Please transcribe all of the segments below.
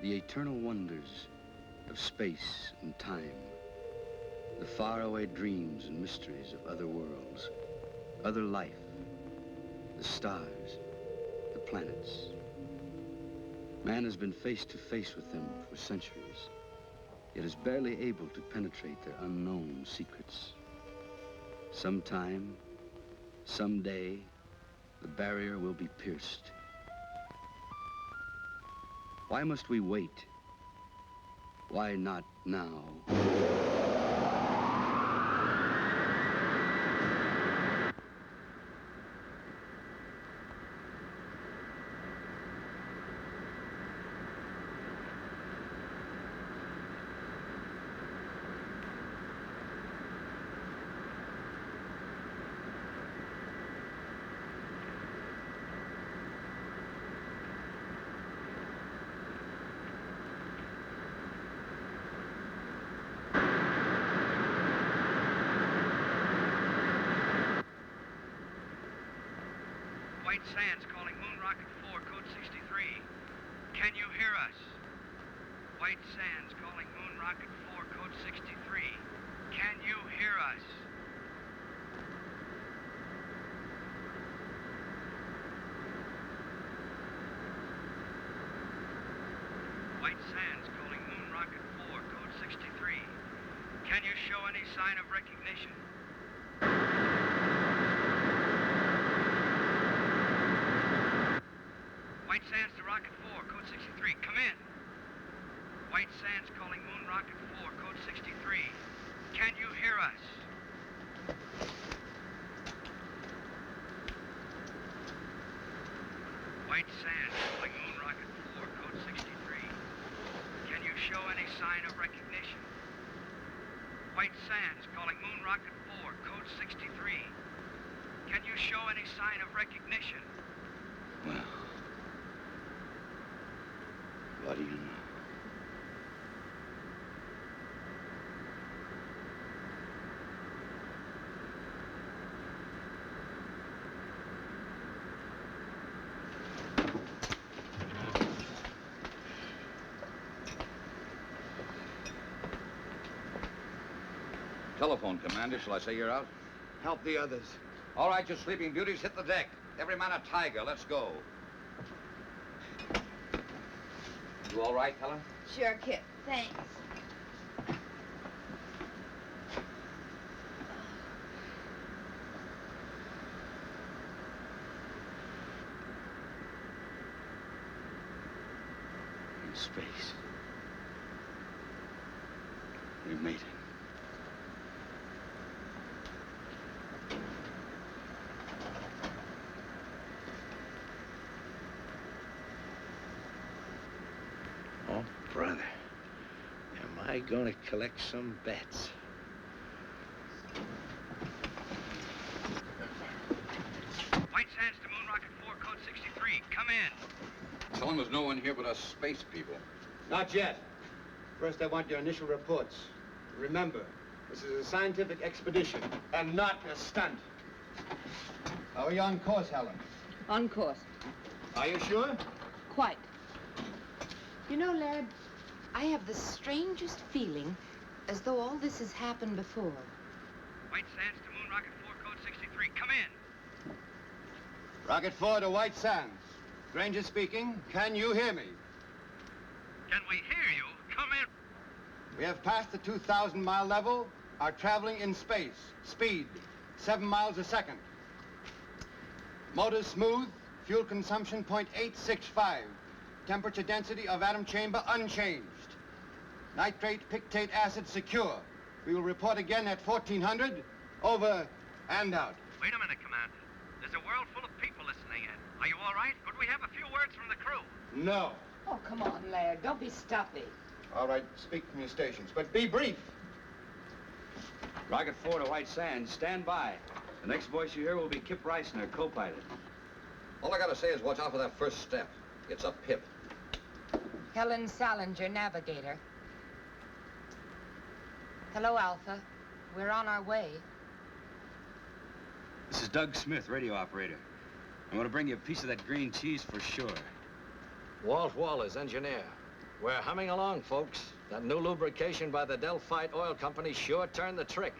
the eternal wonders of space and time, the faraway dreams and mysteries of other worlds, other life, the stars, the planets. Man has been face to face with them for centuries, yet is barely able to penetrate their unknown secrets. Sometime, someday, the barrier will be pierced. Why must we wait? Why not now? White Sands calling Moon Rocket 4, code 63. Can you hear us? White Sands calling Moon Rocket 4, code 63. Can you hear us? White Sands calling Moon Rocket 4, code 63. Can you show any sign of recognition? White Sands to Rocket 4, code 63. Come in. White Sands calling Moon Rocket 4, code 63. Can you hear us? White Sands calling Moon Rocket 4, code 63. Can you show any sign of recognition? White Sands calling Moon Rocket 4, code 63. Can you show any sign of recognition? Well, what do you know? Telephone, Commander. Shall I say you're out? Help the others. All right, you sleeping beauties, hit the deck. Every man a tiger. Let's go. You all right, Helen? Sure, Kip. Thanks. In space. We made it. Oh, brother, am I gonna collect some bets? White Sands to Moon Rocket 4, code 63. Come in. Tell them there's no one here but us space people. Not yet. First, I want your initial reports. Remember, this is a scientific expedition and not a stunt. How are you on course, Helen? On course. Are you sure? Quite. You know, lad, I have the strangest feeling as though all this has happened before. White Sands to Moon Rocket 4, code 63. Come in. Rocket 4 to White Sands. Granger speaking. Can you hear me? Can we hear you? Come in. We have passed the 2,000-mile level, are traveling in space. Speed, 7 miles a second. Motors smooth, fuel consumption 0.865. Temperature density of atom chamber unchanged. Nitrate pictate acid secure. We will report again at 1400. Over and out. Wait a minute, Commander. There's a world full of people listening in. Are you all right? Could we have a few words from the crew? No. Oh, come on, lad. Don't be stuffy. All right, speak from your stations, but be brief. Rocket 4 to White Sands, stand by. The next voice you hear will be Kip Reisner, co-pilot. All I gotta say is watch out for that first step. It's a pip. Helen Salinger, navigator. Hello, Alpha. We're on our way. This is Doug Smith, radio operator. I want to bring you a piece of that green cheese for sure. Walt Wallace, engineer. We're humming along, folks. That new lubrication by the Delphite Oil Company sure turned the trick.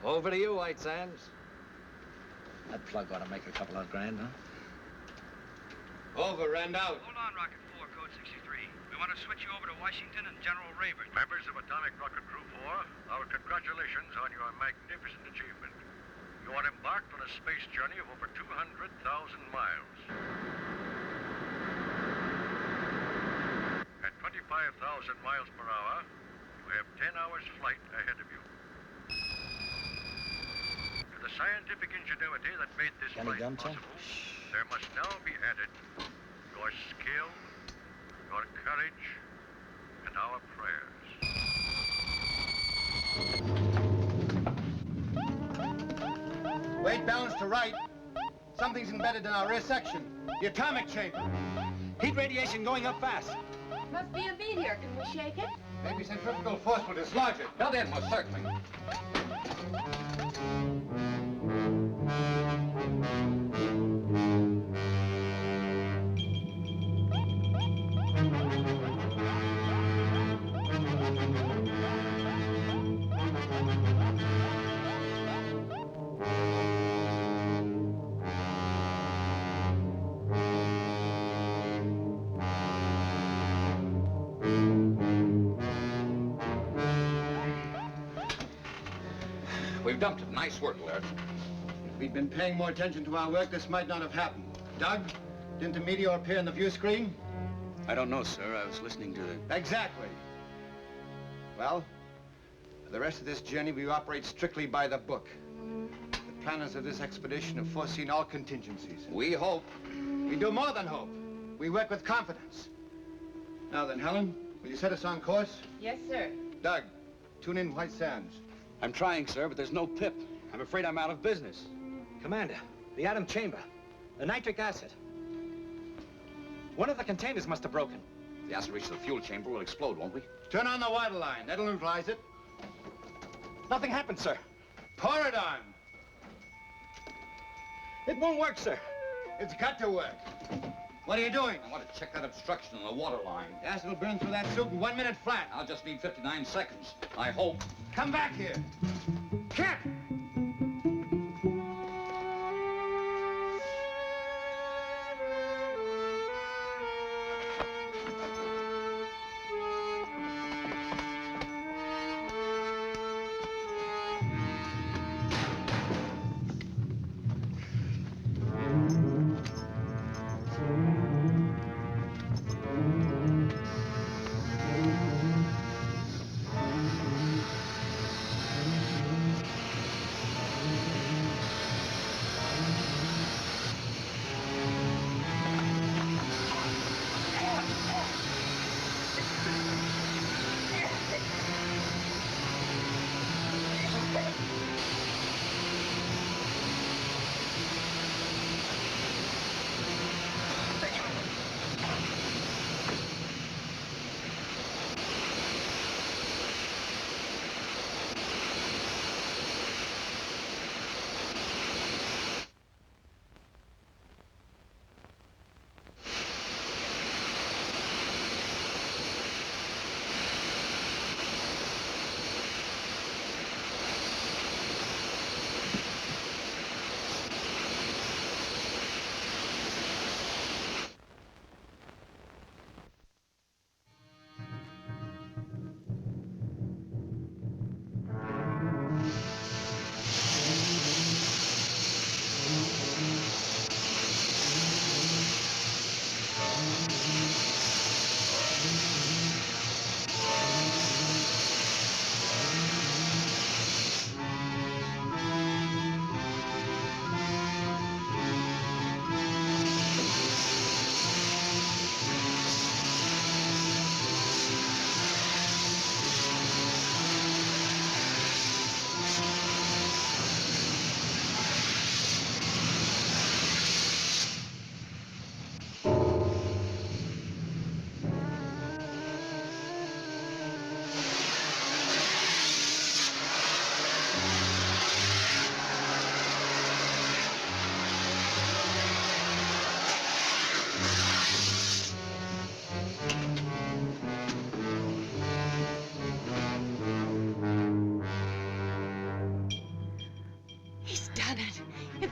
Over to you, White Sands. That plug ought to make a couple of grand, huh? Over and out. Hold on, Rocket 4, code 63. We want to switch you over to Washington and General Rayburn. Members of Atomic Rocket Crew 4, our congratulations on your magnificent achievement. You are embarked on a space journey of over 200,000 miles. At 25,000 miles per hour, you have 10 hours flight ahead of you. To the scientific ingenuity that made this Any flight gum, Tom? possible, there must now be added your skill, your courage, and our prayers. Weight balance to right. Something's embedded in our rear section. The atomic chamber. Heat radiation going up fast. Must be a meteor. Can we shake it? Maybe centrifugal force will dislodge it. Built in, most certainly. We've dumped it. Nice work, Laird. If we'd been paying more attention to our work, this might not have happened. Doug, didn't the meteor appear on the view screen? I don't know, sir. I was listening to the... Exactly. Well, for the rest of this journey, we operate strictly by the book. The planners of this expedition have foreseen all contingencies. We hope. We do more than hope. We work with confidence. Now then, Helen, will you set us on course? Yes, sir. Doug, tune in White Sands. I'm trying, sir, but there's no pip. I'm afraid I'm out of business. Commander, the atom chamber, the nitric acid. One of the containers must have broken. If the acid reaches the fuel chamber, we'll explode, won't we? Turn on the water line. That'll neutralize it. Nothing happened, sir. Pour it on. It won't work, sir. It's got to work. What are you doing? I want to check that obstruction in the water line. The acid will burn through that suit in 1 minute flat. I'll just need 59 seconds. I hope. Come back here. Kip!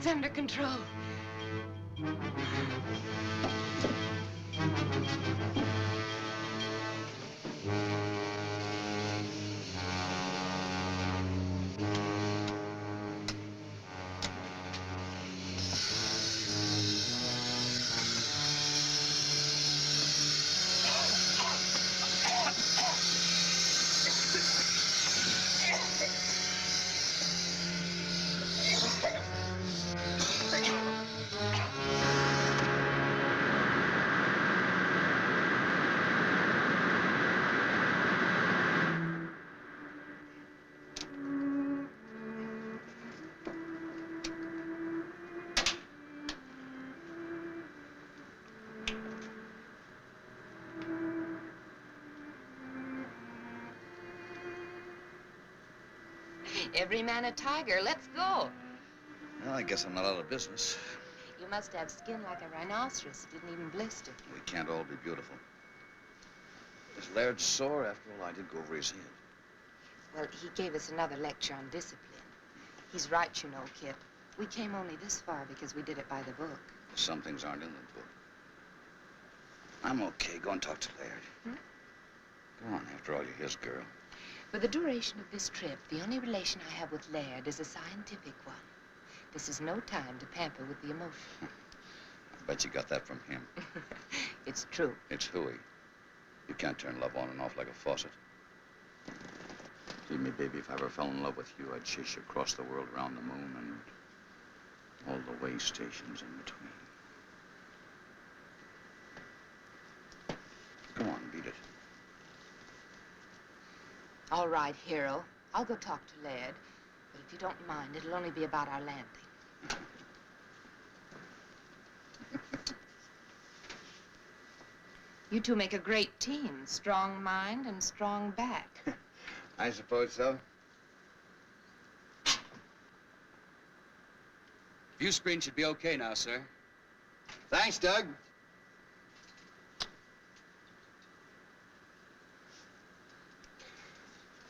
It's under control. Every man a tiger. Let's go. Well, I guess I'm not out of business. You must have skin like a rhinoceros. Didn't even blister. We can't all be beautiful. Is Laird sore? After all, I did go over his head. Well, he gave us another lecture on discipline. He's right, you know, Kip. We came only this far because we did it by the book. Some things aren't in the book. I'm okay. Go and talk to Laird. Go on. After all, you're his girl. For the duration of this trip, the only relation I have with Laird is a scientific one. This is no time to pamper with the emotion. I bet you got that from him. It's true. It's hooey. You can't turn love on and off like a faucet. Believe me, baby, if I ever fell in love with you, I'd chase you across the world, around the moon, and all the way stations in between. Go on, beat it. All right, hero. I'll go talk to Laird. But if you don't mind, it'll only be about our landing. You two make a great team. Strong mind and strong back. I suppose so. View screen should be okay now, sir. Thanks, Doug.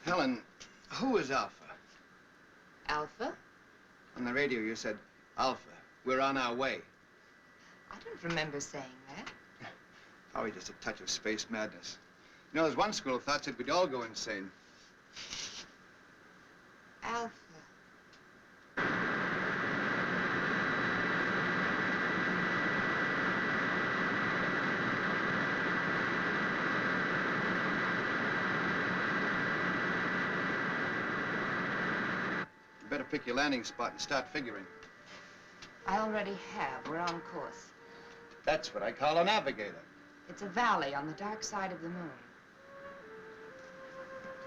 Helen, who is Alpha? Alpha? On the radio, you said, Alpha, we're on our way. I don't remember saying that. Probably just a touch of space madness. You know, there's one school of thought that we'd all go insane. Alpha. You better pick your landing spot and start figuring. I already have. We're on course. That's what I call a navigator. It's a valley on the dark side of the moon.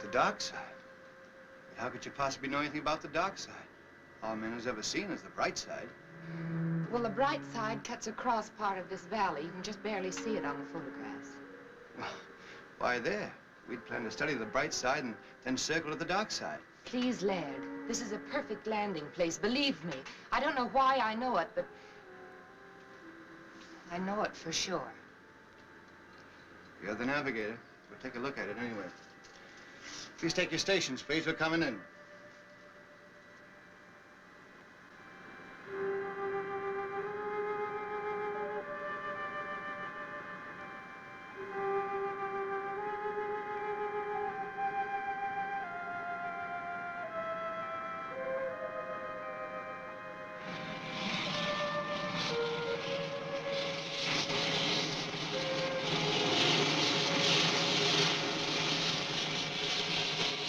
The dark side? How could you possibly know anything about the dark side? All man has ever seen is the bright side. Well, the bright side cuts across part of this valley. You can just barely see it on the photographs. Well, why there? We'd planned to study the bright side and then circle to the dark side. Please, Laird, this is a perfect landing place. Believe me. I don't know why I know it, but I know it for sure. You're the navigator. We'll take a look at it anyway. Please take your stations, please. We're coming in.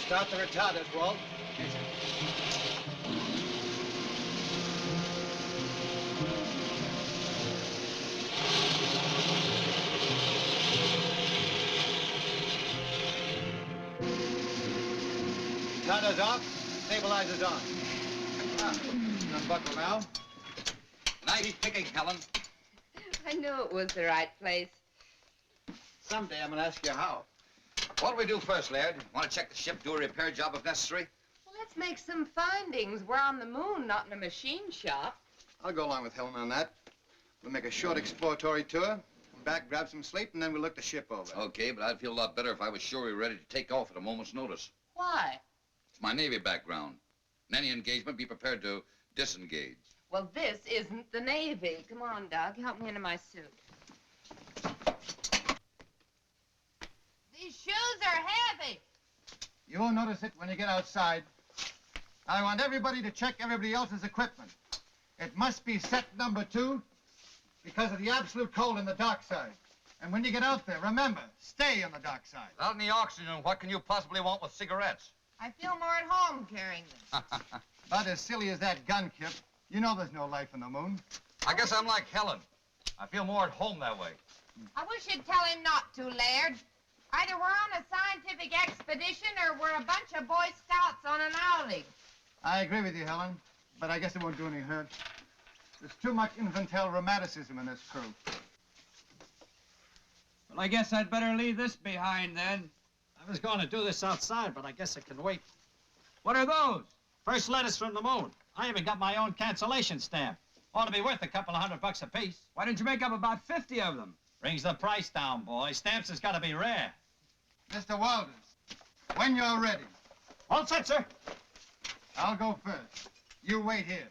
Start the retarders, Walt. Retarders off, stabilizers on. Unbuckle now. Nice picking, Helen. I knew it was the right place. Someday I'm gonna ask you how. What'll we do first, Laird? Want to check the ship, do a repair job if necessary? Well, let's make some findings. We're on the moon, not in a machine shop. I'll go along with Helen on that. We'll make a short exploratory tour, come back, grab some sleep, and then we'll look the ship over. Okay, but I'd feel a lot better if I was sure we were ready to take off at a moment's notice. Why? It's my Navy background. In any engagement, be prepared to disengage. Well, this isn't the Navy. Come on, Doug. Help me into my suit. These shoes are heavy. You won't notice it when you get outside. I want everybody to check everybody else's equipment. It must be set number 2 because of the absolute cold in the dock side. And when you get out there, remember, stay on the dock side. Without any oxygen, what can you possibly want with cigarettes? I feel more at home carrying them. About as silly as that gun, Kip. You know there's no life on the moon. I guess I'm like Helen. I feel more at home that way. I wish you'd tell him not to, Laird. Either we're on a scientific expedition or we're a bunch of Boy Scouts on an outing. I agree with you, Helen, but I guess it won't do any hurt. There's too much infantile romanticism in this crew. Well, I guess I'd better leave this behind then. I was going to do this outside, but I guess it can wait. What are those? First letters from the moon. I even got my own cancellation stamp. Ought to be worth a couple of $100 apiece. Why didn't you make up about 50 of them? Brings the price down, boy. Stamps has got to be rare. Mr. Walters, when you're ready. All set, sir. I'll go first. You wait here.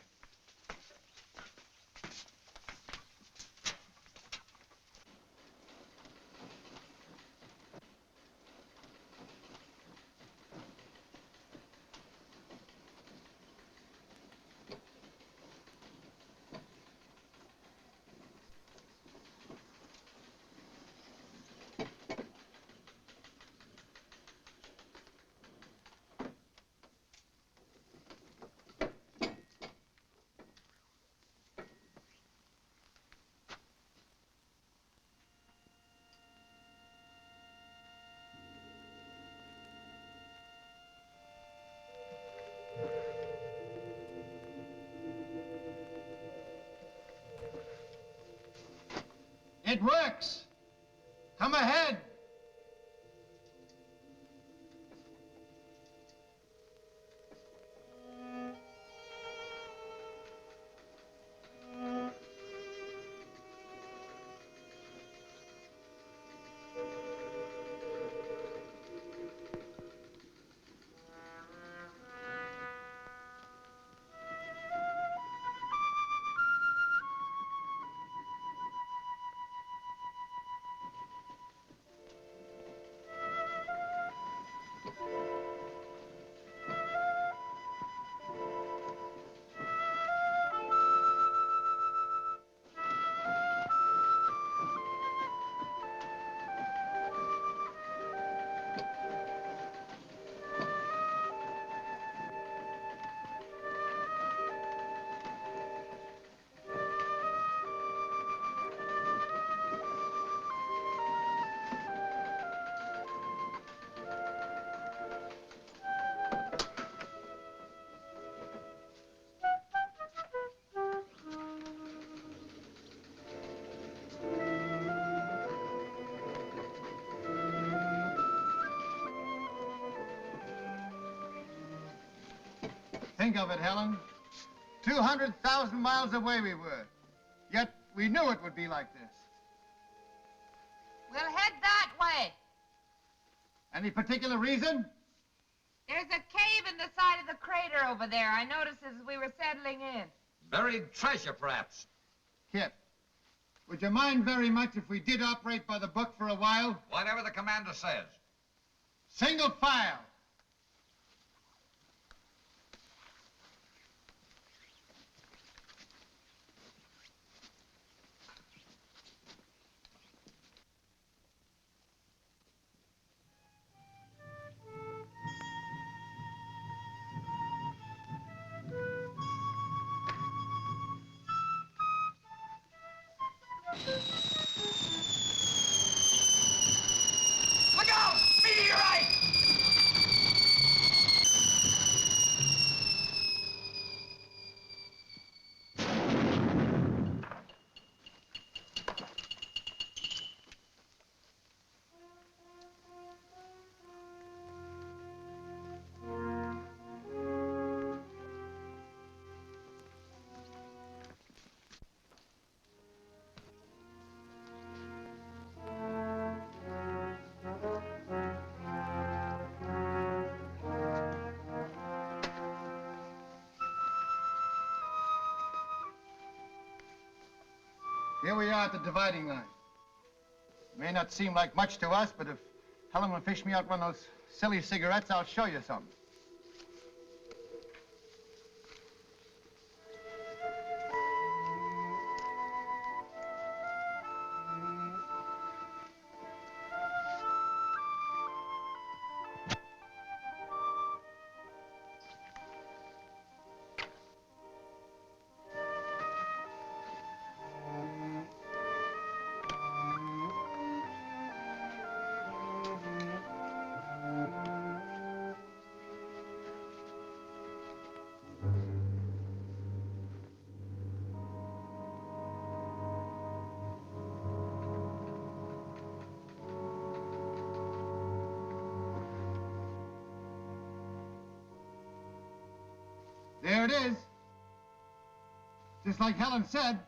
It works. Come ahead. Think of it, Helen. 200,000 miles away we were. Yet we knew it would be like this. We'll head that way. Any particular reason? There's a cave in the side of the crater over there. I noticed as we were settling in. Buried treasure, perhaps. Kip, would you mind very much if we did operate by the book for a while? Whatever the commander says. Single file. Look out! Meteorite! Here we are at the dividing line. May not seem like much to us, but if Helen will fish me out one of those silly cigarettes, I'll show you something. There it is. Just like Helen said.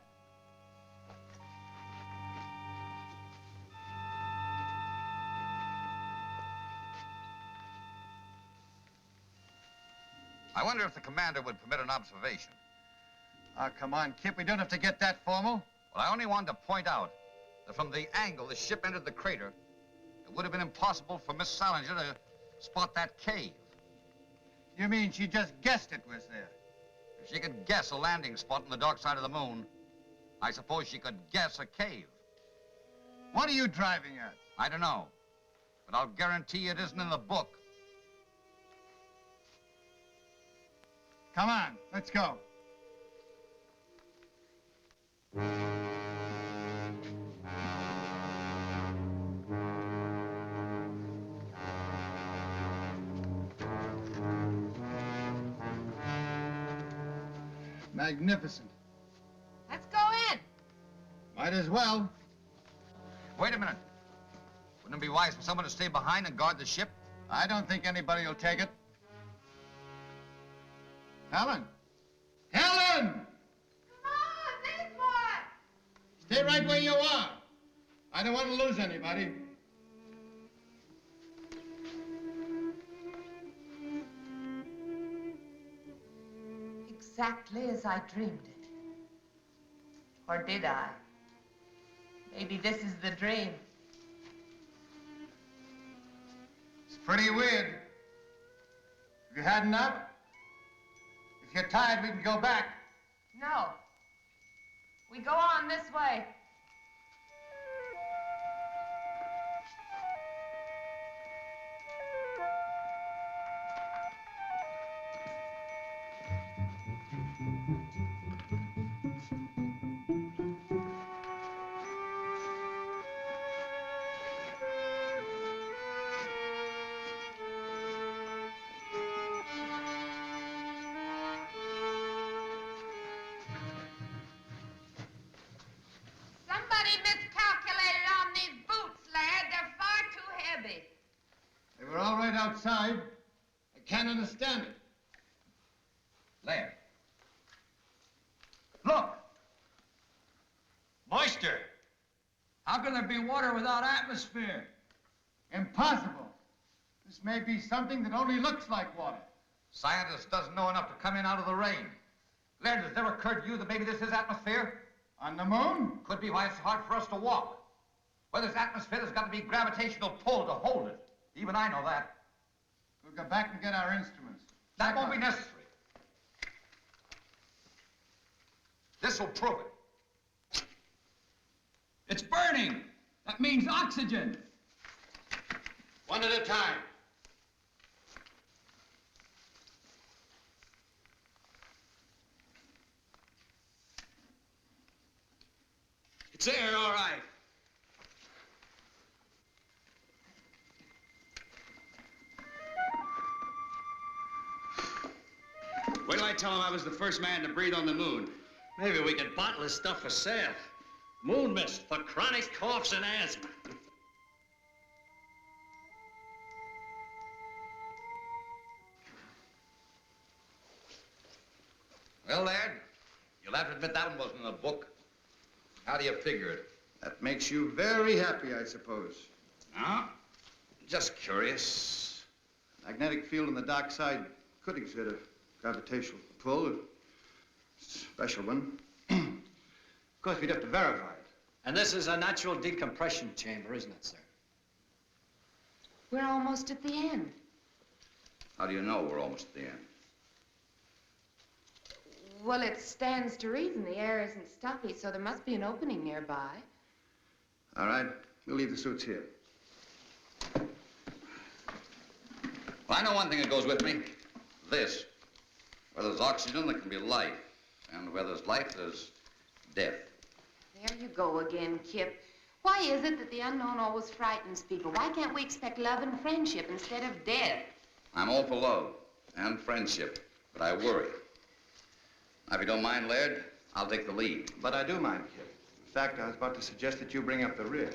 I wonder if the commander would permit an observation. Oh, come on, Kip. We don't have to get that formal. Well, I only wanted to point out that from the angle the ship entered the crater, it would have been impossible for Miss Salinger to spot that cave. You mean she just guessed it was there? If she could guess a landing spot on the dark side of the moon, I suppose she could guess a cave. What are you driving at? I don't know, but I'll guarantee it isn't in the book. Come on, let's go. Magnificent. Let's go in. Might as well. Wait a minute. Wouldn't it be wise for someone to stay behind and guard the ship? I don't think anybody will take it. Helen! Helen! Come on, this boy! Stay right where you are. I don't want to lose anybody. Exactly as I dreamed it. Or did I? Maybe this is the dream. It's pretty weird. Have you had enough? If you're tired, we can go back. No. We go on this way. Somebody miscalculated on these boots, lad. They're far too heavy. They were all right outside. I can't understand it. Laird. Look! Moisture! How can there be water without atmosphere? Impossible. This may be something that only looks like water. Scientist doesn't know enough to come in out of the rain. Laird, has it ever occurred to you that maybe this is atmosphere? On the moon? Could be why it's hard for us to walk. Where there's atmosphere, there's got to be gravitational pull to hold it. Even I know that. We'll go back and get our instruments. That won't be necessary. This will prove it. It's burning! That means oxygen! One at a time. It's there, all right. Wait till I tell him I was the first man to breathe on the moon. Maybe we could bottle this stuff for sale. Moon mist for chronic coughs and asthma. Well, Laird, you'll have to admit that one wasn't in the book. How do you figure it? That makes you very happy, I suppose. No? Just curious. Magnetic field on the dark side could exert a gravitational pull, a special one. Of course, we'd have to verify it. And this is a natural decompression chamber, isn't it, sir? We're almost at the end. How do you know we're almost at the end? Well, it stands to reason the air isn't stuffy, so there must be an opening nearby. All right, we'll leave the suits here. Well, I know one thing that goes with me. This. Where there's oxygen, there can be life. And where there's life, there's death. There you go again, Kip. Why is it that the unknown always frightens people? Why can't we expect love and friendship instead of death? I'm all for love and friendship, but I worry. Now, if you don't mind, Laird, I'll take the lead. But I do mind, Kip. In fact, I was about to suggest that you bring up the rear.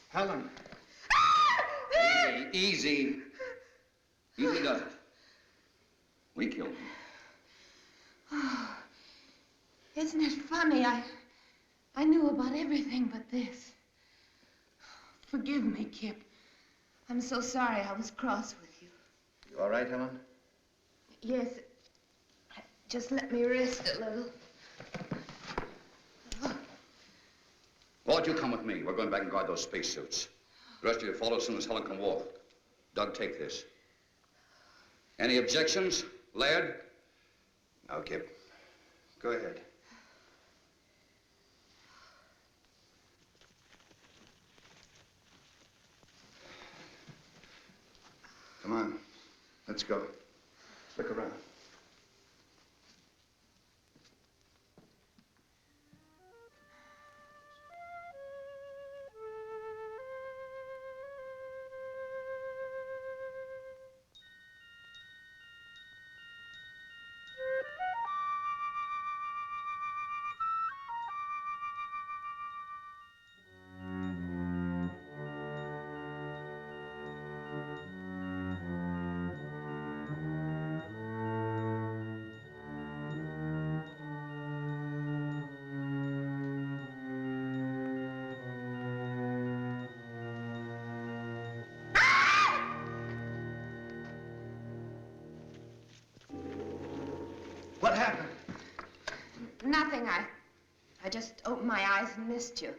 Helen. Easy. Easy does it. We killed him. Oh, isn't it funny? I knew about everything but this. Forgive me, Kip. I'm so sorry I was cross with you. You all right, Helen? Yes. Just let me rest a little. Walt, you come with me. We're going back and guard those spacesuits. The rest of you follow as soon as Helen can walk. Doug, take this. Any objections, Laird? No, Kip. Go ahead. Come on. Let's go. Look around. What happened? Nothing. I just opened my eyes and missed you.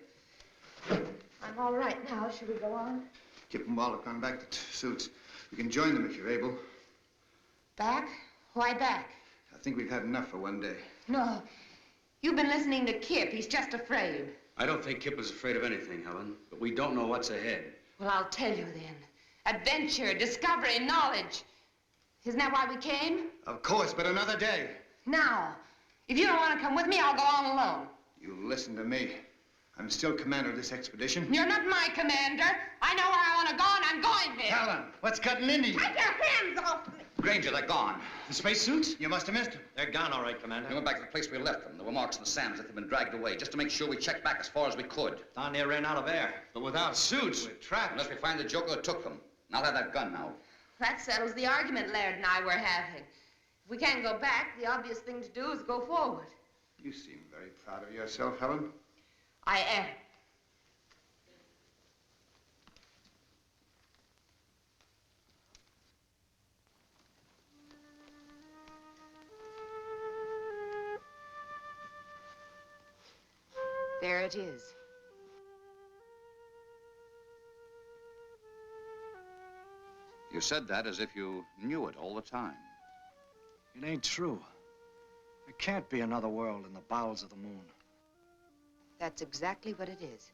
I'm all right now. Should we go on? Kip and Walt have gone back to suits. We can join them if you're able. Back? Why back? I think we've had enough for one day. No. You've been listening to Kip. He's just afraid. I don't think Kip is afraid of anything, Helen, but we don't know what's ahead. Well, I'll tell you then. Adventure, discovery, knowledge. Isn't that why we came? Of course, but another day. Now, if you don't want to come with me, I'll go on alone. You listen to me. I'm still commander of this expedition. You're not my commander. I know where I want to go, and I'm going there. Helen, what's cutting into you? Take your hands off me. Granger, they're gone. The spacesuits? You must have missed them. They're gone, all right, Commander. We went back to the place we left them. There were marks in the sand as if they'd been dragged away, just to make sure we checked back as far as we could. Down there ran out of air. But without suits, we're trapped. Unless we find the joker that took them. And I'll have that gun now. That settles the argument Laird and I were having. If we can't go back, the obvious thing to do is go forward. You seem very proud of yourself, Helen. I am. There it is. You said that as if you knew it all the time. It ain't true. There can't be another world in the bowels of the moon. That's exactly what it is.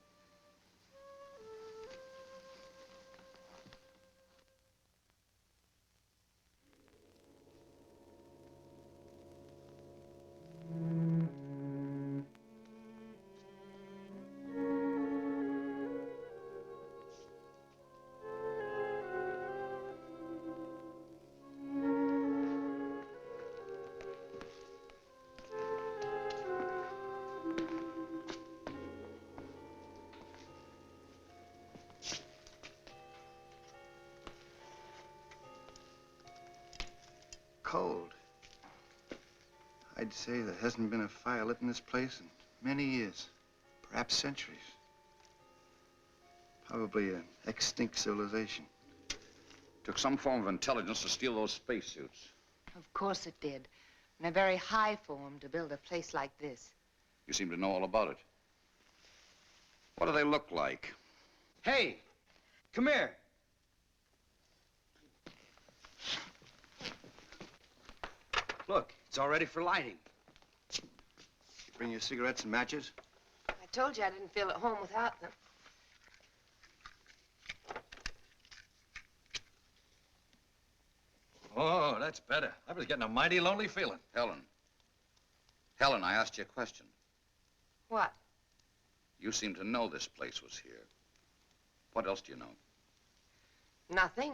Cold. I'd say there hasn't been a fire lit in this place in many years, perhaps centuries. Probably an extinct civilization. Took some form of intelligence to steal those spacesuits. Of course it did. And a very high form to build a place like this. You seem to know all about it. What do they look like? Hey, come here. Look, it's all ready for lighting. You bring your cigarettes and matches? I told you I didn't feel at home without them. Oh, that's better. I was getting a mighty lonely feeling. Helen. Helen, I asked you a question. What? You seem to know this place was here. What else do you know? Nothing.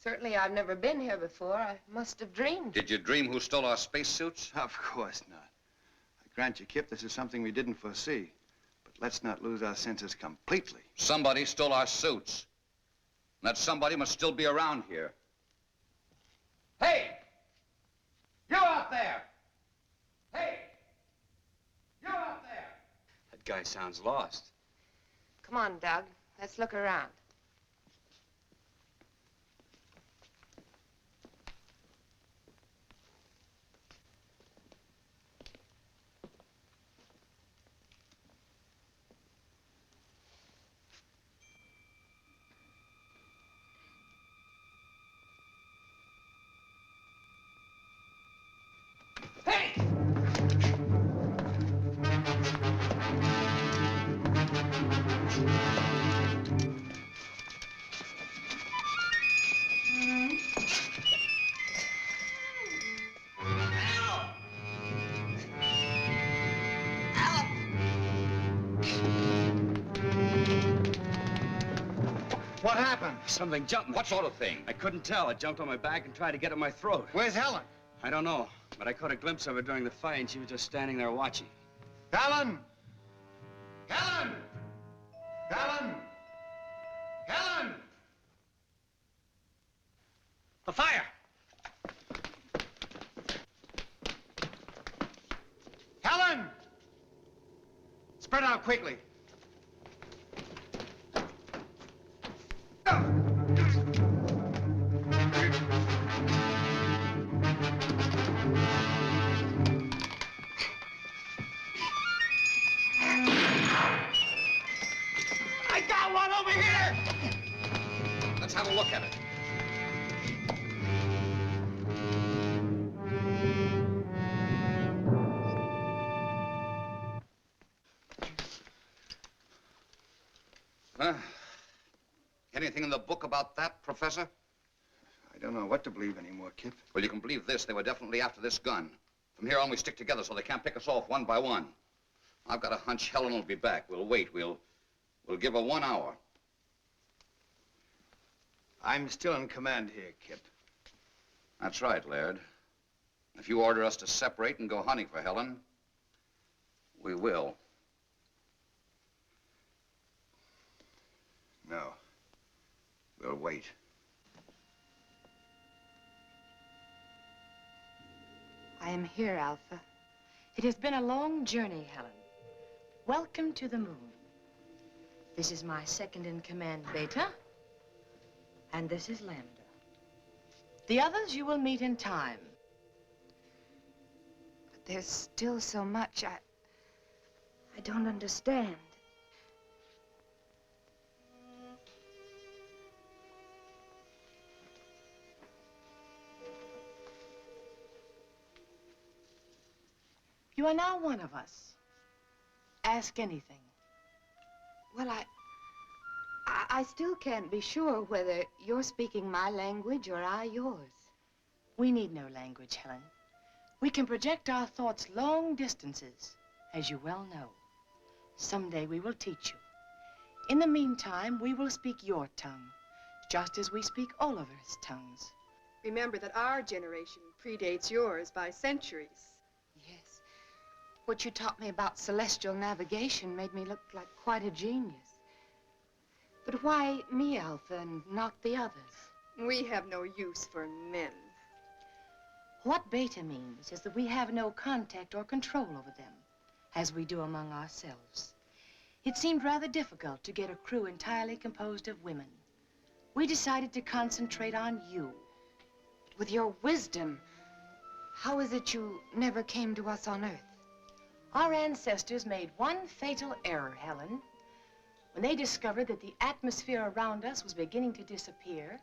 Certainly I've never been here before. I must have dreamed. Did you dream who stole our spacesuits? Of course not. I grant you, Kip, this is something we didn't foresee. But let's not lose our senses completely. Somebody stole our suits. And that somebody must still be around here. Hey! You out there! Hey! You out there! That guy sounds lost. Come on, Doug. Let's look around. What happened? Something jumped me. What sort of thing? I couldn't tell. It jumped on my back and tried to get at my throat. Where's Helen? I don't know, but I caught a glimpse of her during the fight, and she was just standing there watching. Helen! Helen! Helen! Helen! A fire! Helen! Spread out quickly. I got one over here! Let's have a look at it. Anything in the book about that, Professor? I don't know what to believe anymore, Kip. Well, you can believe this. They were definitely after this gun. From here on, we stick together so they can't pick us off one by one. I've got a hunch Helen will be back. We'll wait. We'll give her 1 hour. I'm still in command here, Kip. That's right, Laird. If you order us to separate and go hunting for Helen, we will. No. We'll wait. I am here, Alpha. It has been a long journey, Helen. Welcome to the moon. This is my second in command, Beta. And this is Lambda. The others you will meet in time. But there's still so much I don't understand. You are now one of us. Ask anything. Well, I still can't be sure whether you're speaking my language or I yours. We need no language, Helen. We can project our thoughts long distances, as you well know. Someday we will teach you. In the meantime, we will speak your tongue, just as we speak Oliver's tongues. Remember that our generation predates yours by centuries. Yes. What you taught me about celestial navigation made me look like quite a genius. But why me, Alpha, and not the others? We have no use for men. What beta means is that we have no contact or control over them, as we do among ourselves. It seemed rather difficult to get a crew entirely composed of women. We decided to concentrate on you. With your wisdom, how is it you never came to us on Earth? Our ancestors made one fatal error, Helen. When they discovered that the atmosphere around us was beginning to disappear,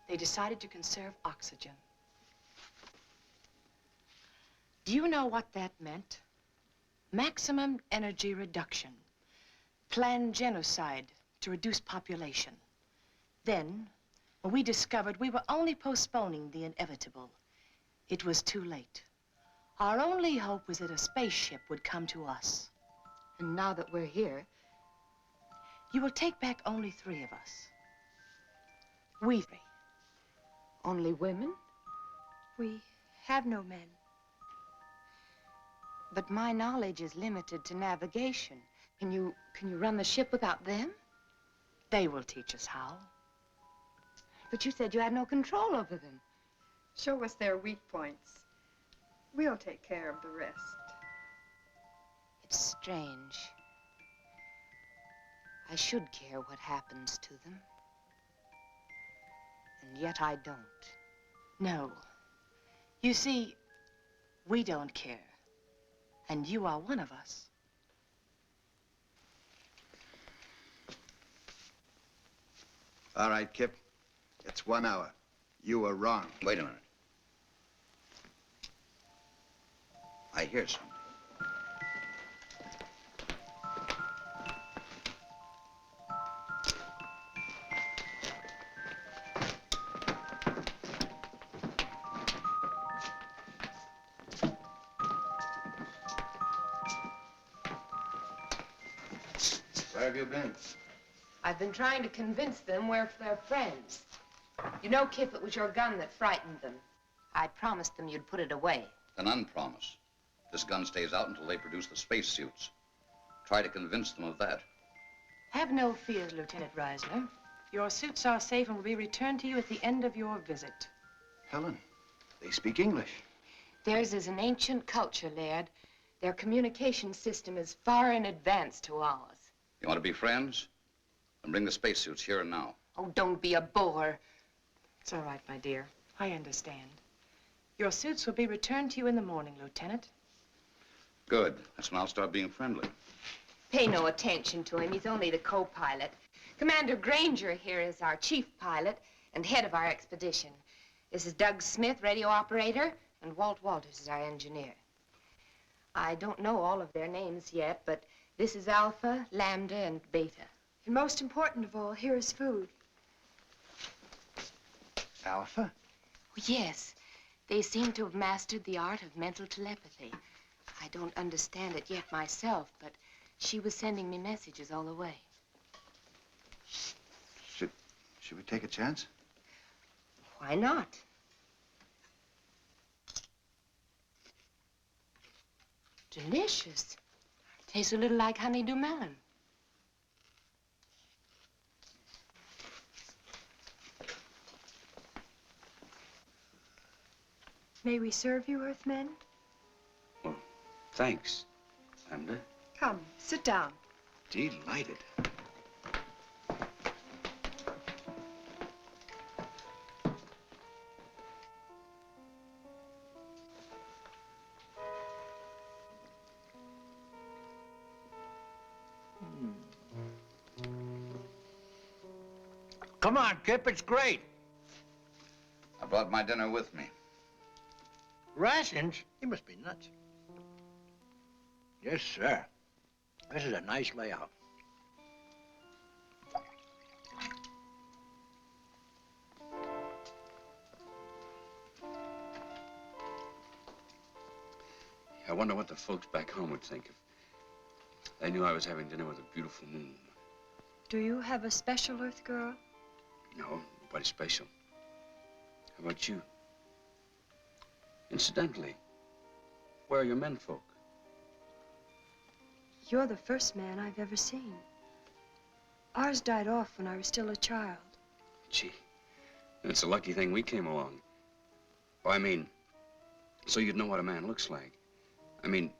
they decided to conserve oxygen. Do you know what that meant? Maximum energy reduction. Planned genocide to reduce population. Then, when we discovered we were only postponing the inevitable, it was too late. Our only hope was that a spaceship would come to us. And now that we're here, you will take back only 3 of us. We 3. Only women? We have no men. But my knowledge is limited to navigation. Can you run the ship without them? They will teach us how. But you said you had no control over them. Show us their weak points. We'll take care of the rest. It's strange. I should care what happens to them. And yet I don't. No. You see, we don't care. And you are one of us. All right, Kip. It's 1 hour. You were wrong. Wait a minute. I hear something. Where have you been? I've been trying to convince them we're their friends. You know, Kip, it was your gun that frightened them. I promised them you'd put it away. An unpromise. This gun stays out until they produce the spacesuits. Try to convince them of that. Have no fears, Lieutenant Reisler. Your suits are safe and will be returned to you at the end of your visit. Helen, they speak English. Theirs is an ancient culture, Laird. Their communication system is far in advance to ours. You want to be friends? Then bring the spacesuits here and now. Oh, don't be a bore. It's all right, my dear. I understand. Your suits will be returned to you in the morning, Lieutenant. Good. That's when I'll start being friendly. Pay no attention to him. He's only the co-pilot. Commander Granger here is our chief pilot and head of our expedition. This is Doug Smith, radio operator, and Walt Walters is our engineer. I don't know all of their names yet, but this is Alpha, Lambda, and Beta. And most important of all, here is food. Alpha? Oh, yes. They seem to have mastered the art of mental telepathy. I don't understand it yet myself, but she was sending me messages all the way. Should we take a chance? Why not? Delicious. Tastes a little like honeydew melon. May we serve you, Earthmen? Well, thanks, Lambda. Come, sit down. Delighted. Come on, Kip, it's great. I brought my dinner with me. Rations? You must be nuts. Yes, sir. This is a nice layout. I wonder what the folks back home would think if they knew I was having dinner with a beautiful moon. Do you have a special Earth girl? No, nobody special. How about you? Incidentally, where are your menfolk? You're the first man I've ever seen. Ours died off when I was still a child. Gee, it's a lucky thing we came along. Oh, I mean, so you'd know what a man looks like. I mean,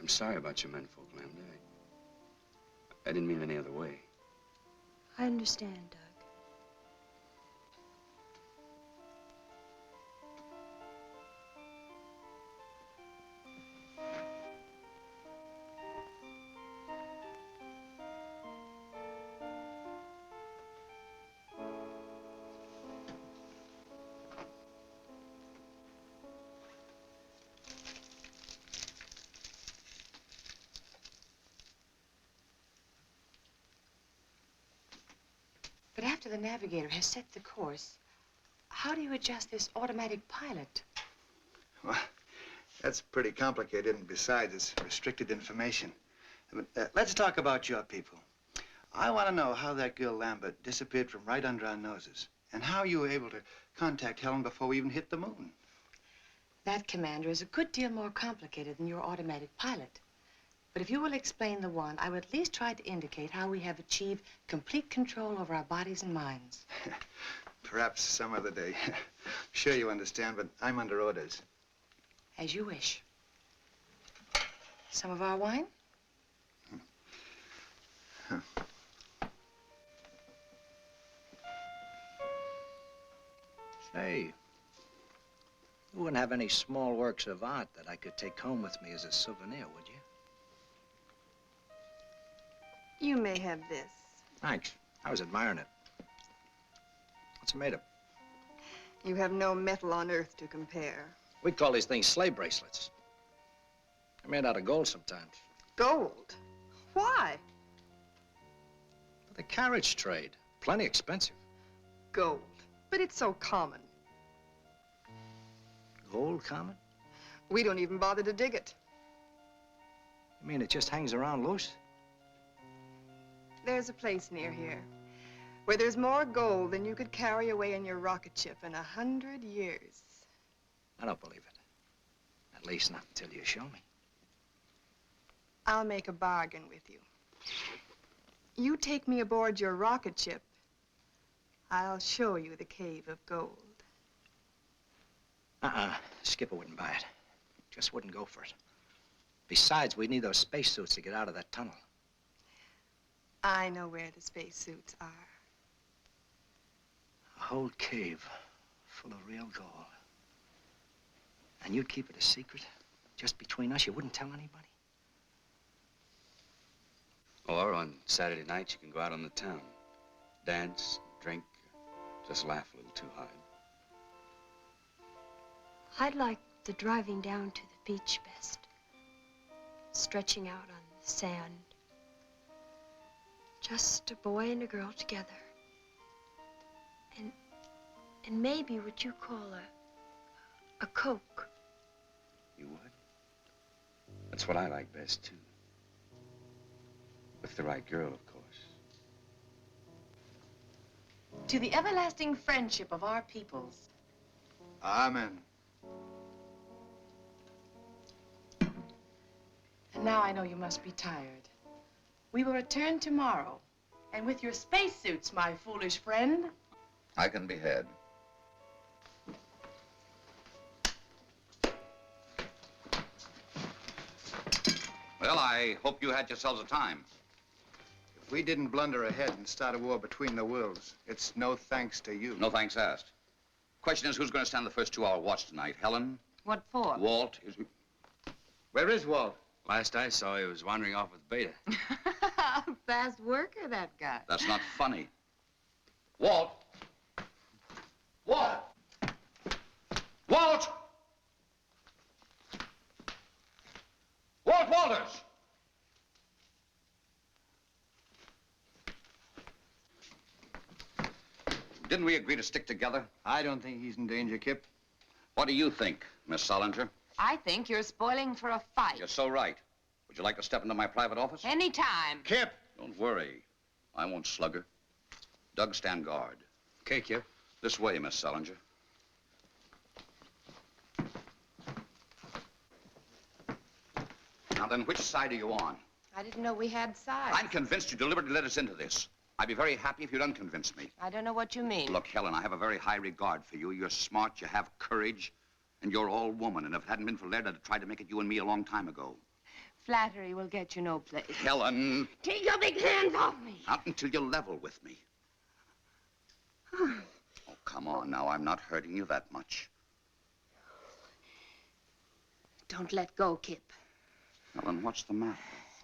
I'm sorry about your menfolk, Lambda. I didn't mean any other way. I understand, Doug. But after the navigator has set the course, how do you adjust this automatic pilot? Well, that's pretty complicated, and besides, it's restricted information. But, let's talk about your people. I want to know how that girl Lambert disappeared from right under our noses, and how you were able to contact Helen before we even hit the moon. That, Commander, is a good deal more complicated than your automatic pilot. But if you will explain the one, I would at least try to indicate how we have achieved complete control over our bodies and minds. Perhaps some other day. Sure you understand, but I'm under orders. As you wish. Some of our wine? Say, you wouldn't have any small works of art that I could take home with me as a souvenir, would you? You may have this. Thanks. I was admiring it. What's it made of? You have no metal on Earth to compare. We call these things sleigh bracelets. They're made out of gold sometimes. Gold? Why? For the carriage trade. Plenty expensive. Gold. But it's so common. Gold common? We don't even bother to dig it. You mean it just hangs around loose? There's a place near here where there's more gold than you could carry away in your rocket ship in 100 years. I don't believe it. At least not until you show me. I'll make a bargain with you. You take me aboard your rocket ship, I'll show you the cave of gold. Skipper wouldn't buy it. Just wouldn't go for it. Besides, we need those spacesuits to get out of that tunnel. I know where the spacesuits are. A whole cave full of real gold. And you'd keep it a secret? Just between us? You wouldn't tell anybody? Or on Saturday nights, you can go out on the town. Dance, drink, just laugh a little too hard. I'd like the driving down to the beach best. Stretching out on the sand. Just a boy and a girl together. And maybe what you call a Coke. You would? That's what I like best, too. With the right girl, of course. To the everlasting friendship of our peoples. Amen. And now I know you must be tired. We will return tomorrow. And with your spacesuits, my foolish friend. I can be had. Well, I hope you had yourselves a time. If we didn't blunder ahead and start a war between the worlds, it's no thanks to you. No thanks asked. Question is, who's going to stand the first 2-hour watch tonight? Helen? What for? Walt? Where is Walt? Last I saw, he was wandering off with Beta. Fast worker, that guy. That's not funny. Walt! Walt! Walt! Walt! shoulders! Didn't we agree to stick together? I don't think he's in danger, Kip. What do you think, Miss Solinger? I think you're spoiling for a fight. You're so right. Would you like to step into my private office? Anytime. Kip! Don't worry. I won't slug her. Doug, stand guard. Okay, Kip. This way, Miss Solinger. Now then, which side are you on? I didn't know we had sides. I'm convinced you deliberately led us into this. I'd be very happy if you'd unconvince me. I don't know what you mean. Look, Helen, I have a very high regard for you. You're smart, you have courage, and you're all woman. And if it hadn't been for Laird, I'd have tried to make it you and me a long time ago. Flattery will get you no place. Helen! Take your big hands off me. Not until you level with me. Oh, come on now. I'm not hurting you that much. Don't let go, Kip. Helen, what's the matter?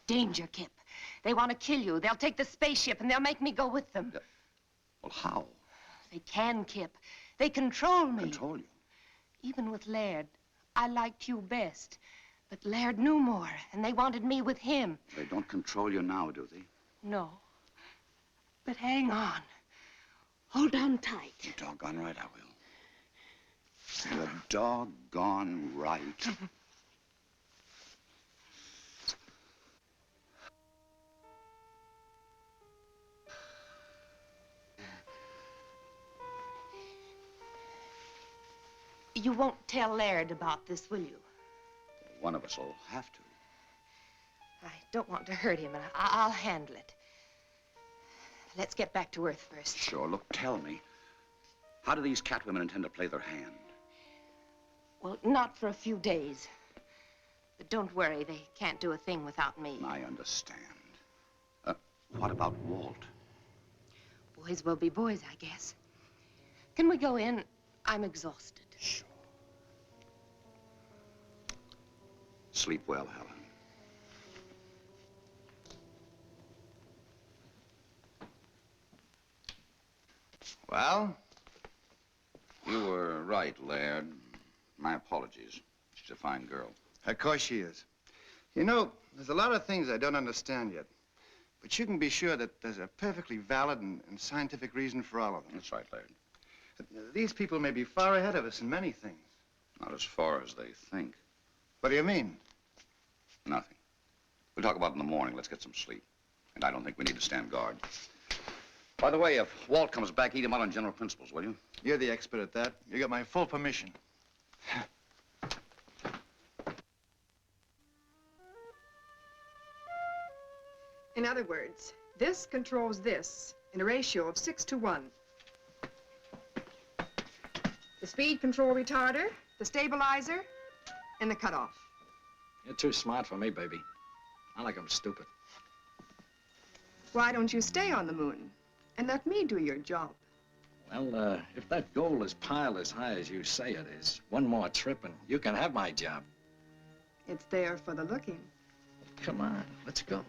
Danger, Kip. They want to kill you. They'll take the spaceship and they'll make me go with them. Well, how? They can, Kip. They control me. Control you? Even with Laird, I liked you best. But Laird knew more, and they wanted me with him. They don't control you now, do they? No. But hang on. Hold on tight. You're doggone right I will. You're doggone right. You won't tell Laird about this, will you? One of us will have to. I don't want to hurt him, and I'll handle it. Let's get back to Earth first. Sure. Look, tell me. How do these catwomen intend to play their hand? Well, not for a few days. But don't worry, they can't do a thing without me. I understand. What about Walt? Boys will be boys, I guess. Can we go in? I'm exhausted. Sure. Sleep well, Helen. Well? You were right, Laird. My apologies. She's a fine girl. Of course she is. You know, there's a lot of things I don't understand yet. But you can be sure that there's a perfectly valid and scientific reason for all of them. That's right, Laird. These people may be far ahead of us in many things. Not as far as they think. What do you mean? Nothing. We'll talk about it in the morning. Let's get some sleep. And I don't think we need to stand guard. By the way, if Walt comes back, eat him out on general principles, will you? You're the expert at that. You got my full permission. In other words, this controls this in a ratio of 6 to 1. The speed control retarder, the stabilizer, and the cutoff. You're too smart for me, baby. I like 'em stupid. Why don't you stay on the moon and let me do your job? Well, if that goal is piled as high as you say it is, one more trip and you can have my job. It's there for the looking. Come on, let's go.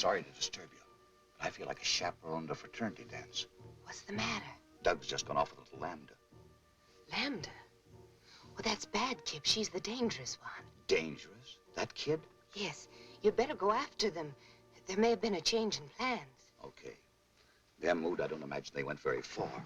sorry to disturb you, but I feel like a chaperone to a fraternity dance. What's the matter? Doug's just gone off with a little lambda. Lambda? Well, that's bad, Kip. She's the dangerous one. Dangerous? That kid? Yes. You'd better go after them. There may have been a change in plans. Okay. Their mood, I don't imagine they went very far.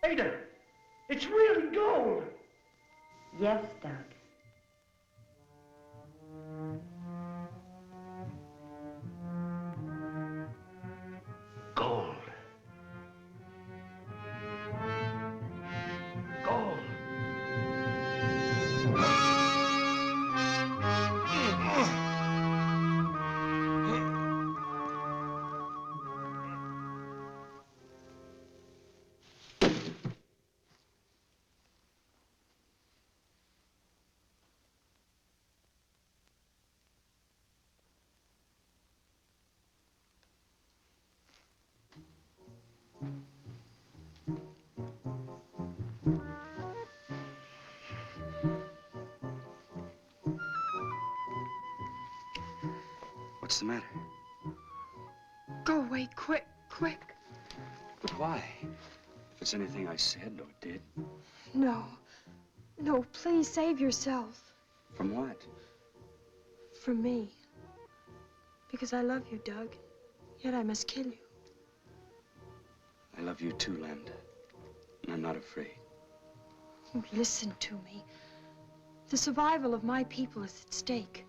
Ada, it's really gold. Yes, Doug. Gold. Gold. What's the matter? Go away, quick, quick. But why? If it's anything I said or did. No. No, please save yourself. From what? From me. Because I love you, Doug. Yet I must kill you. I love you too, Lambda. And I'm not afraid. Oh, listen to me. The survival of my people is at stake.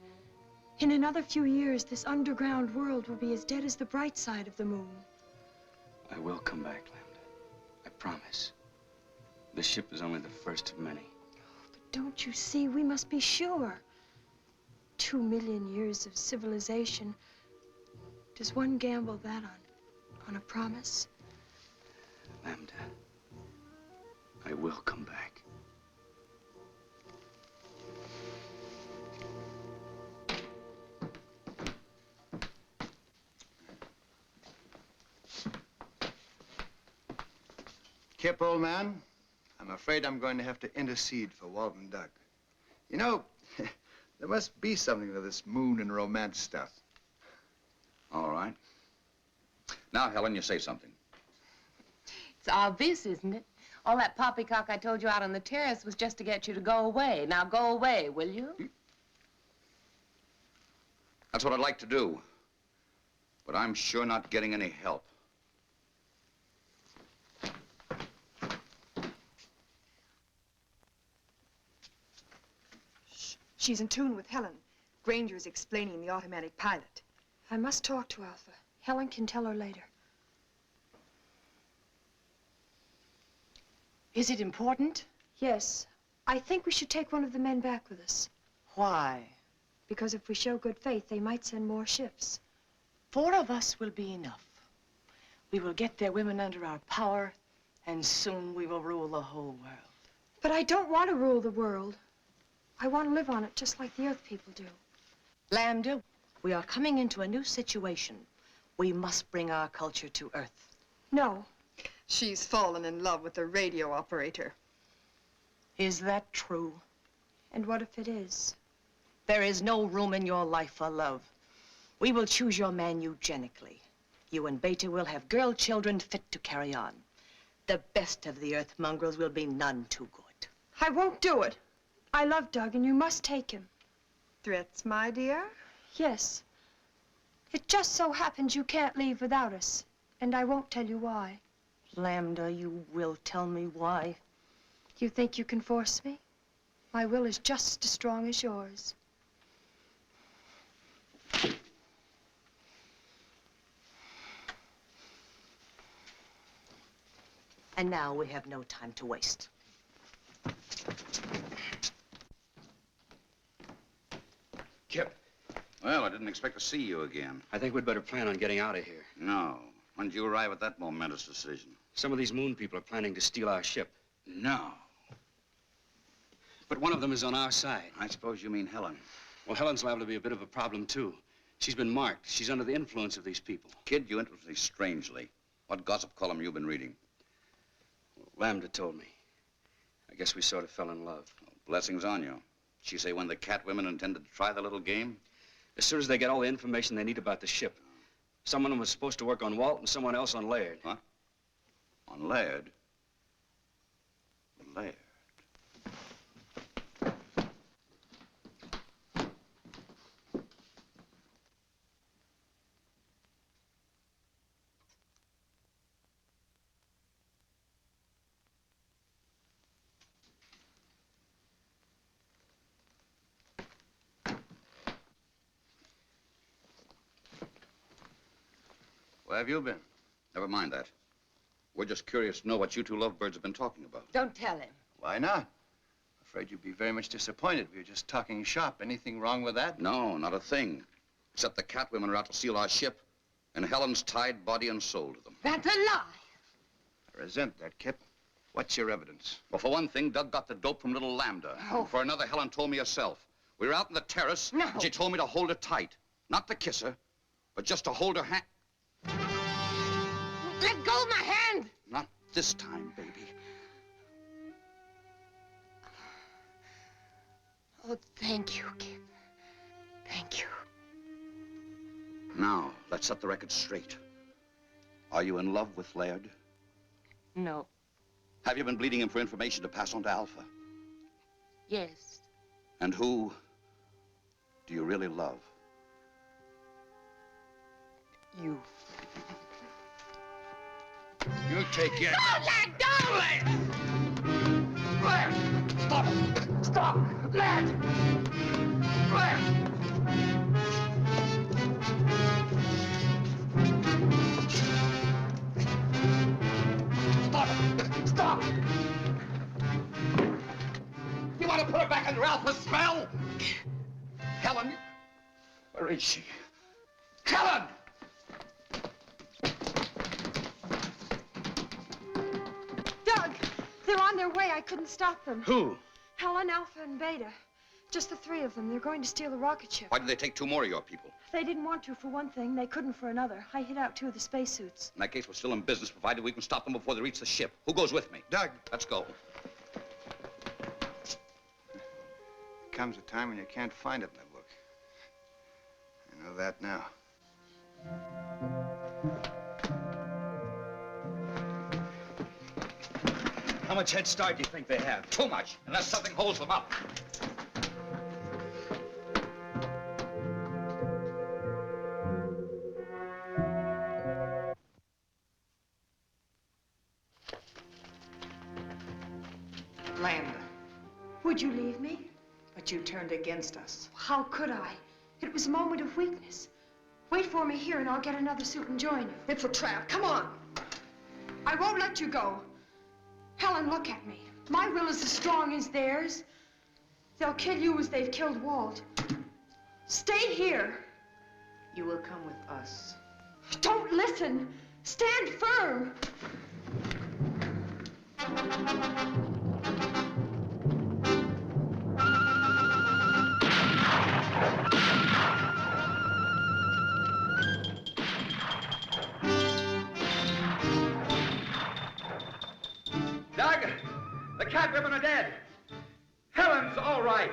In another few years, this underground world will be as dead as the bright side of the moon. I will come back, Lambda. I promise. This ship is only the first of many. But don't you see, we must be sure. 2 million years of civilization. Does one gamble that on a promise? Lambda, I will come back. Kip, old man, I'm afraid I'm going to have to intercede for Walt and Doug. You know, there must be something to this moon and romance stuff. All right. Now, Helen, you say something. It's obvious, isn't it? All that poppycock I told you out on the terrace was just to get you to go away. Now go away, will you? That's what I'd like to do. But I'm sure not getting any help. She's in tune with Helen. Granger's explaining the automatic pilot. I must talk to Alpha. Helen can tell her later. Is it important? Yes. I think we should take one of the men back with us. Why? Because if we show good faith, they might send more ships. 4 of us will be enough. We will get their women under our power, and soon we will rule the whole world. But I don't want to rule the world. I want to live on it just like the Earth people do. Lambda, we are coming into a new situation. We must bring our culture to Earth. No. She's fallen in love with the radio operator. Is that true? And what if it is? There is no room in your life for love. We will choose your man eugenically. You and Beta will have girl children fit to carry on. The best of the Earth mongrels will be none too good. I won't do it. I love Doug, and you must take him. Threats, my dear? Yes. It just so happens you can't leave without us, and I won't tell you why. Lambda, you will tell me why. You think you can force me? My will is just as strong as yours. And now we have no time to waste. Kip. Well, I didn't expect to see you again. I think we'd better plan on getting out of here. No. When did you arrive at that momentous decision? Some of these moon people are planning to steal our ship. No. But one of them is on our side. I suppose you mean Helen. Well, Helen's liable to be a bit of a problem, too. She's been marked. She's under the influence of these people. Kid, you interest me strangely. What gossip column you been reading? Well, Lambda told me. I guess we sort of fell in love. Well, blessings on you. She say when the cat women intended to try the little game? As soon as they get all the information they need about the ship. Someone was supposed to work on Walt and someone else on Laird. What? On Laird? Laird? Where have you been? Never mind that. We're just curious to know what you two lovebirds have been talking about. Don't tell him. Why not? Afraid you'd be very much disappointed. We were just talking shop. Anything wrong with that? No, not a thing. Except the cat women are out to steal our ship, and Helen's tied body and soul to them. That's a lie. I resent that, Kip. What's your evidence? Well, for one thing, Doug got the dope from little Lambda. Oh. And for another, Helen told me herself. We were out on the terrace, No. and she told me to hold her tight. Not to kiss her, but just to hold her hand. Let go of my hand! Not this time, baby. Oh, thank you, Kip. Thank you. Now, let's set the record straight. Are you in love with Laird? No. Have you been bleeding him for information to pass on to Alpha? Yes. And who do you really love? You. You take your... Don't let go! Blair! Stop it! Stop! Lad! Blair! Stop it! Stop! You want to put her back under Alpha's spell? Helen? Where is she? Helen! Doug, they're on their way. I couldn't stop them. Who? Helen, Alpha, and Beta. Just the three of them. They're going to steal the rocket ship. Why did they take two more of your people? They didn't want to for one thing. They couldn't for another. I hid out 2 of the spacesuits. In that case, we're still in business, provided we can stop them before they reach the ship. Who goes with me? Doug. Let's go. There comes a time when you can't find it in the book. I know that now. How much head start do you think they have? Too much, unless something holds them up. Lambda, Would you leave me? but you turned against us. How could I? It was a moment of weakness. Wait for me here and I'll get another suit and join you. It's a trap. Come on. I won't let you go. Helen, look at me. My will is as strong as theirs. They'll kill you as they've killed Walt. Stay here. You will come with us. Don't listen. Stand firm. Doug, the cat women are dead. Helen's all right.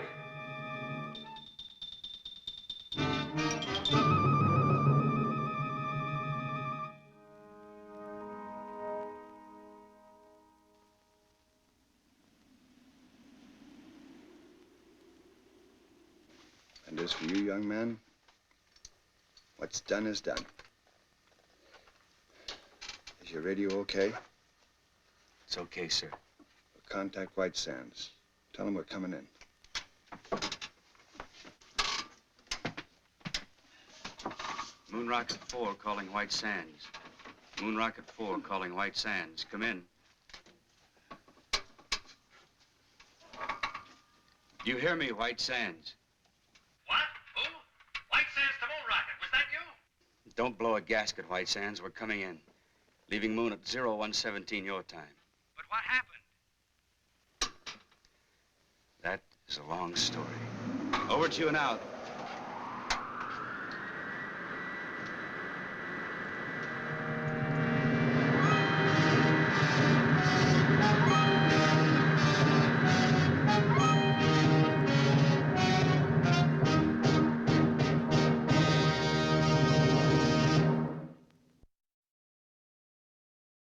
And as for you, young man, what's done is done. Is your radio okay? It's okay, sir. Contact White Sands. Tell them we're coming in. Moon Rocket 4 calling White Sands. Moon Rocket 4 calling White Sands. Come in. You hear me, White Sands? What? Who? White Sands to Moon Rocket. Was that you? Don't blow a gasket, White Sands. We're coming in. Leaving Moon at 0117 your time. But what happened? That is a long story. Over to you now.